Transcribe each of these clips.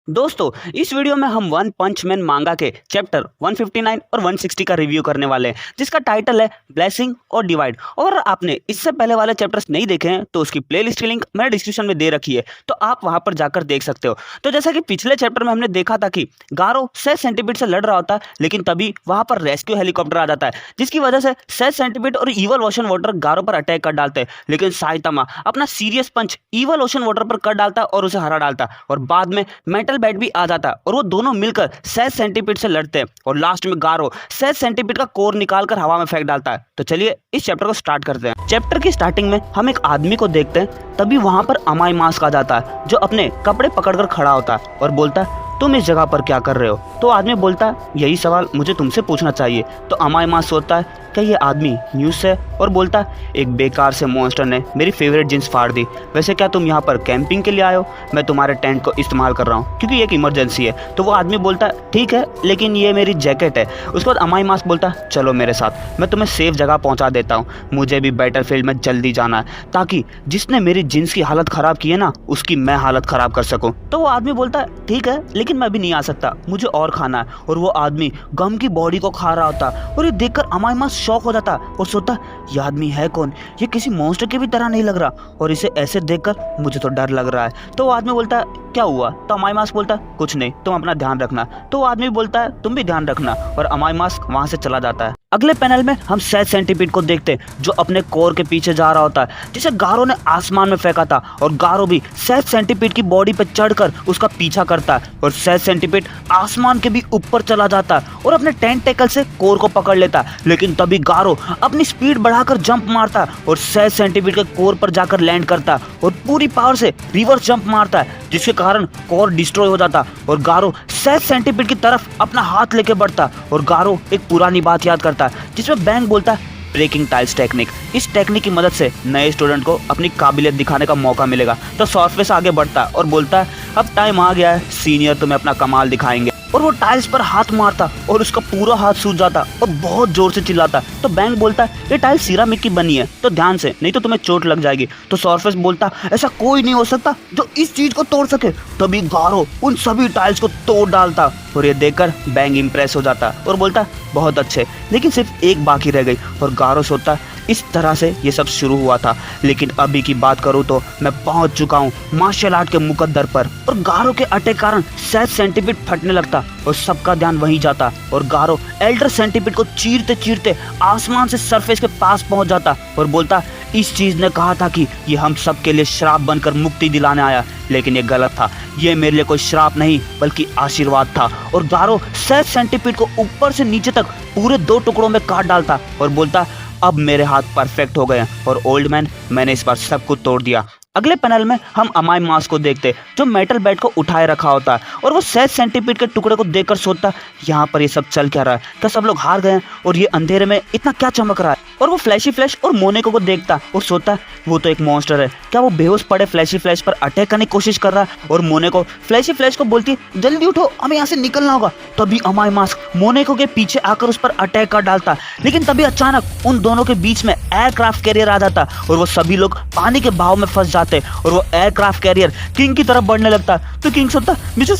दोस्तों इस वीडियो में हम वन पंच मैन मांगा के चैप्टर 159 और 160 का रिव्यू करने वाले हैं, जिसका टाइटल है ब्लेसिंग और डिवाइड। और आपने इससे पहले वाले चैप्टर्स नहीं देखे हैं तो उसकी प्लेलिस्ट की लिंक मैंने डिस्क्रिप्शन में दे रखी है, तो आप वहां पर जाकर देख सकते हो। तो जैसा कि पिछले चैप्टर में हमने देखा था कि गारो सेज सेंटीपीड से लड़ रहा होता है, लेकिन तभी वहां पर रेस्क्यू हेलीकॉप्टर आ जाता है, जिसकी वजह से सेज सेंटीपीड और ईवल ओशन वाटर गारो पर अटैक कर डालते हैं। लेकिन साइतामा अपना सीरियस पंच ईवल ओशन वाटर पर कर डालता है और उसे हरा डालता है, और बाद में मेटल बैट भी आ जाता है और वो दोनों मिलकर सेज सेंटीपीड से लड़ते हैं। और लास्ट में गारो सेज सेंटीपीड का कोर निकालकर हवा में फेंक डालता है। तो चलिए इस चैप्टर को स्टार्ट करते हैं। चैप्टर की स्टार्टिंग में हम एक आदमी को देखते हैं, तभी वहां पर अमाई मास्क आ जाता है, जो अपने कपड़े पकड़कर खड़ा होता है और बोलता है तुम इस जगह पर क्या कर रहे हो। तो आदमी बोलता है यही सवाल मुझे तुमसे पूछना चाहिए। तो अमाई मास्क सोचता है क्या ये आदमी न्यूज़ से, और बोलता है एक बेकार से मॉन्स्टर ने मेरी फेवरेट जींस फाड़ दी। वैसे क्या तुम यहाँ पर कैंपिंग के लिए आए हो? मैं तुम्हारे टेंट को इस्तेमाल कर रहा हूँ क्योंकि एक इमरजेंसी है। तो वो आदमी बोलता है ठीक है, लेकिन ये मेरी जैकेट है। उसके बाद अमाई मास्क बोलता है चलो मेरे साथ, मैं तुम्हें सेफ जगह पहुँचा देता हूँ। मुझे भी बैटलफील्ड में जल्दी जाना है, ताकि जिसने मेरी जींस की हालत ख़राब की है ना, उसकी मैं हालत ख़राब कर सकूँ। तो वो आदमी बोलता है ठीक है, लेकिन मैं भी नहीं आ सकता, मुझे और खाना है। और वो आदमी गम की बॉडी को खा रहा होता, और ये देखकर अमाई मास्क शॉक हो जाता और सोचता ये आदमी है कौन, ये किसी मॉन्स्टर की भी तरह नहीं लग रहा, और इसे ऐसे देखकर मुझे तो डर लग रहा है। तो वो आदमी बोलता है क्या हुआ? तो अमाई मास्क बोलता है कुछ नहीं, तुम अपना ध्यान रखना। तो वो आदमी बोलता है तुम भी ध्यान रखना, और अमाई मास्क वहां से चला जाता है। अगले पैनल में हम सेज सेंटीपीड को देखते हैं, जो अपने कोर के पीछे जा रहा होता है, जिसे गारो ने आसमान में फेंका था। और गारो भी सेज सेंटीपीड की बॉडी पर चढ़कर उसका पीछा करता है, और सेज सेंटीपीड आसमान के भी ऊपर चला जाता है और अपने टेंटेकल से कोर को पकड़ लेता है। लेकिन तभी गारो अपनी स्पीड बढ़ाकर जंप मारता है और सेज सेंटीपीड के कोर पर जाकर लैंड करता है, और पूरी पावर से रिवर्स जंप मारता है, जिसके कारण कोर डिस्ट्रॉय हो जाता। और गारो सेज सेंटीपीड की तरफ अपना हाथ लेके बढ़ता, और गारो एक पुरानी बात याद करता है, जिसमें बैंग बोलता है ब्रेकिंग टाइल्स टेक्निक। इस टेक्निक की मदद से नए स्टूडेंट को अपनी काबिलियत दिखाने का मौका मिलेगा। तो सरफेस आगे बढ़ता है और बोलता है अब टाइम आ गया है, सीनियर तुम्हें अपना कमाल दिखाएंगे। और वो टाइल्स पर हाथ मारता और उसका पूरा हाथ सूज जाता और बहुत जोर से चिल्लाता। तो बैंक बोलता है ये टाइल्स सिरामिक की बनी है, तो ध्यान से, नहीं तो तुम्हें चोट लग जाएगी। तो सरफेस बोलता ऐसा कोई नहीं हो सकता जो इस चीज को तोड़ सके। तभी गारो उन सभी टाइल्स को तोड़ डालता, और ये देखकर बैंक इम्प्रेस हो जाता और बोलता बहुत अच्छे, लेकिन सिर्फ एक बाकी रह गई। और गारो सोचता इस तरह से ये सब शुरू हुआ था, लेकिन अभी की बात करूँ तो मैं पहुंच चुका हूँ मार्शल आर्ट के मुकद्दर पर। और गारो के अटैक कारण सेज सेंटीपीड फटने लगता और सबका ध्यान वहीं जाता, और गारो एल्डर सेंटीपीड को चीरते चीरते आसमान से सरफेस के पास पहुंच जाता और बोलता इस चीज ने कहा था कि ये हम सब के लिए श्राप बनकर मुक्ति दिलाने आया, लेकिन ये गलत था। ये मेरे लिए कोई श्राप नहीं बल्कि आशीर्वाद था। और गारो सेज सेंटीपीड को ऊपर से नीचे तक पूरे 2 टुकड़ों में काट डालता और बोलता अब मेरे हाथ परफेक्ट हो गए, और ओल्ड मैन मैंने इस बार सब कुछ तोड़ दिया। अगले पैनल में हम अमाई मास्क को देखते, जो मेटल बैट को उठाए रखा होता है, और वो सेज सेंटीपीड के टुकड़े को देखकर सोचता यहाँ पर ये सब चल क्या रहा है, क्या सब लोग हार गए हैं, और ये अंधेरे में इतना क्या चमक रहा है। और वो फ्लैशी फ्लैश और मोनेको को देखता और सोचता वो तो एक मॉन्स्टर है, क्या वो बेहोश पड़े फ्लैशी फ्लैश पर अटैक करने की कोशिश कर रहा है। और मोनेको फ्लैशी फ्लैश को बोलती है जल्दी उठो, हमें यहाँ से निकलना होगा। तभी अमाई मास्क मोनेको के पीछे आकर उस पर अटैक कर डालता, लेकिन तभी अचानक उन दोनों के बीच में एयरक्राफ्ट कैरियर आ जाता, और वो सभी लोग पानी के बहाव में फंस जाते, और वो एयरक्राफ्ट कैरियर किंग की तरफ बढ़ने लगता। तो किंग सोचता मिस्टर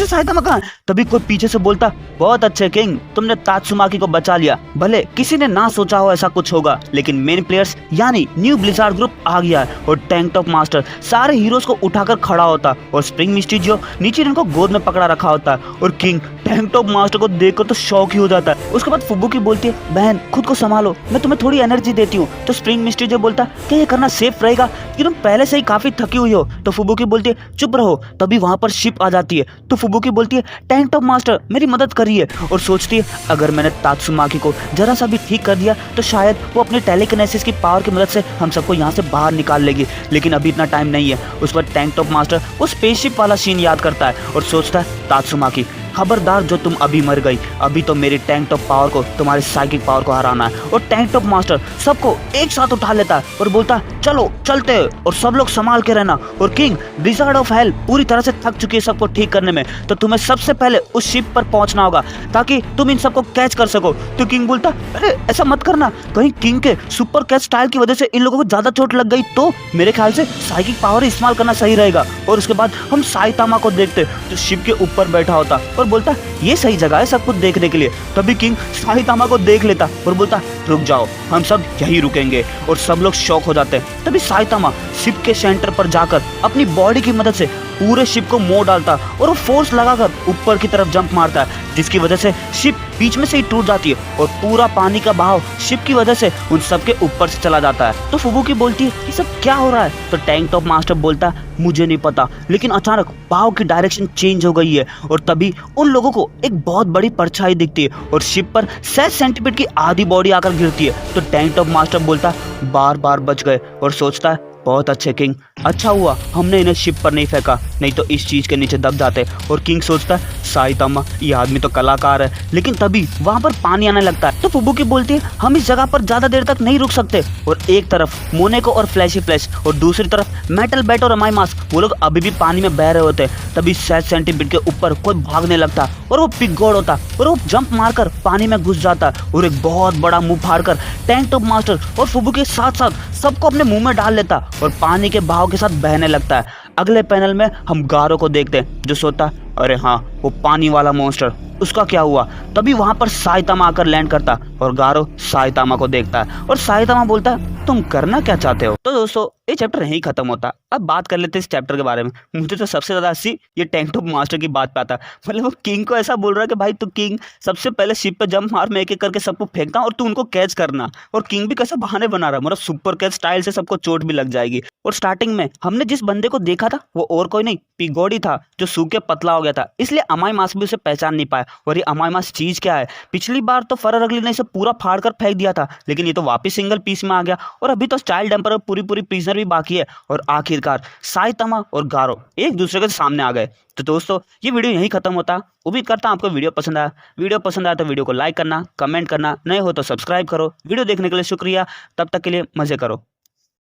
साइतामा कहाँ है? तभी कोई पीछे से बोलता बहुत अच्छे किंग, तुमने तात्सुमाकी को बचा लिया। भले किसी ने ना सोचा हो ऐसा कुछ होगा, लेकिन मेन प्लेयर्स यानी न्यू ब्लिजार्ड ग्रुप आ गया है। और टैंक टॉप मास्टर सारे हीरोज को उठाकर खड़ा होता, और स्प्रिंग मिस्टीरियो नीचे इनको गोद में पकड़ा रखा होता है। और किंग टैंक टॉप मास्टर को देखकर तो शौक ही हो जाता है। उसके बाद फुबुकी बोलती है बहन खुद को संभालो, मैं तुम्हें थोड़ी एनर्जी देती हूँ। तो स्प्रिंग मिस्टीरियो बोलता क्या ये करना सेफ रहेगा कि तुम पहले से ही काफी थकी हुई हो। तो फुबुकी बोलती है चुप रहो। तभी वहां पर शिप आ जाती है, तो फुबुकी बोलती है टैंक टॉप मास्टर मेरी मदद करिए, और सोचती है अगर मैंने तात्सुमाकी को जरा सा भी ठीक कर दिया तो शायद वो अपने टेलीकिनेसिस की पावर की मदद से हम सबको यहाँ से बाहर निकाल लेगी, लेकिन अभी इतना टाइम नहीं है। उस पर टैंक टॉप मास्टर वो स्पेसशिप वाला सीन याद करता है और सोचता है तात्सुमाकी खबरदार जो तुम अभी मर गई, अभी तो मेरी टैंक टॉप पावर को, तुम्हारे साइकिक पावर को हराना है। और टैंक टॉप मास्टर सबको एक साथ उठा लेता है और बोलता है चलो चलते हैं और सब लोग संभाल के रहना। और किंग ब्लिज़ार्ड ऑफ हेल पूरी तरह से थक चुकी है सबको ठीक करने में, तो तुम्हें सबसे पहले उस शिप पर पहुंचना होगा ताकि तुम इन सबको कैच कर सको। तो किंग बोलता अरे ऐसा मत करना, कहीं किंग के सुपर कैच स्टाइल की वजह से इन लोगों को ज्यादा चोट लग गई तो मेरे ख्याल से साइकिक पावर इस्तेमाल करना सही रहेगा। और उसके बाद हम साइतामा को देखते जो शिप के ऊपर बैठा होता और बोलता ये सही जगह है सब कुछ देखने के लिए। तभी किंग साइतामा को देख लेता और बोलता रुक जाओ, हम सब यहीं रुकेंगे। और सब लोग शॉक हो जाते हैं। तभी साइतामा शिप के सेंटर पर जाकर अपनी बॉडी की मदद से पूरे शिप को मोड़ डालता और वो फोर्स लगाकर ऊपर की तरफ जंप मारता है, जिसकी वजह से शिप बीच में से ही टूट जाती है और पूरा पानी का बहाव शिप की वजह से उन सब के ऊपर से चला जाता है। तो फुबुकी बोलती है ये सब क्या हो रहा है? तो टैंक टॉप मास्टर बोलता है मुझे नहीं पता, लेकिन अचानक बहाव की डायरेक्शन चेंज हो गई है। और तभी उन लोगों को एक बहुत बड़ी परछाई दिखती है और शिप पर 7 सेंटीमीटर की आधी बॉडी आकर गिरती है। तो टैंक टॉप मास्टर बोलता है बार बार बच गए और सोचता है बहुत अच्छे किंग, अच्छा हुआ हमने इन्हें शिप पर नहीं फेंका, नहीं तो इस चीज के नीचे दब जाते। और किंग सोचता है साइतामा ये आदमी तो कलाकार है। लेकिन तभी वहां पर पानी आने लगता है। तो फुबुकी बोलती है हम इस जगह पर ज्यादा देर तक नहीं रुक सकते। और एक तरफ मोनेको और फ्लैशी फ्लैश और दूसरी तरफ मेटल बैट और अमाई मास्क वो लोग अभी भी पानी में बह रहे होते। तभी 7 सेंटीमीटर के ऊपर कोई भागने लगता और वो पिग गॉड होता और वो जंप मारकर पानी में घुस जाता और एक बहुत बड़ा मुंह फाड़कर टैंक टॉप मास्टर और फुबुकी के साथ साथ सबको अपने मुंह में डाल लेता और पानी के बहाव के साथ बहने लगता है। अगले पैनल में हम गारो को देखते हैं जो सोता अरे हाँ वो पानी वाला मॉन्स्टर, उसका क्या हुआ? तभी वहां पर साइतामा आकर लैंड करता और गारो साइतामा को देखता है और साइतामा बोलता है तुम करना क्या चाहते हो? तो दोस्तों ये चैप्टर यहीं खत्म होता। अब बात कर लेते हैं इस चैप्टर के बारे में। मुझे तो सबसे ज्यादा हंसी ये टैंक टॉप मास्टर की बात पे आता है। मतलब वो किंग को ऐसा बोल रहा है कि भाई तू किंग सबसे पहले शिप पे जंप मार, मैं एक एक करके सबको फेंकता और तू उनको कैच करना। और किंग भी कैसा बहाने बना रहा है, मतलब सुपर कैच स्टाइल से सबको चोट भी लग जाएगी। और स्टार्टिंग में हमने जिस बंदे को देखा था वो और कोई नहीं पिगोडी था जो सूखे पतला हो गया था, इसलिए अमाई मास्क भी उसे पहचान नहीं पाया। और ये अमाई मास्क चीज क्या है? पिछली बार तो फरर अगली ने इसे पूरा फाड़ कर फेंक दिया था, लेकिन ये तो वापस सिंगल पीस में आ गया। और अभी तो स्टाइल डंपर और पूरी प्रिजनर भी बाकी है। और आखिरकार साइतामा और गारो एक दूसरे के सामने आ गए। तो दोस्तों ये वीडियो यहीं खत्म होता। उम्मीद करता हूं आपको वीडियो पसंद आया। वीडियो पसंद आया तो वीडियो को लाइक करना, कमेंट करना, नए हो तो सब्सक्राइब करो। वीडियो देखने के लिए शुक्रिया। तब तक के लिए मजे करो।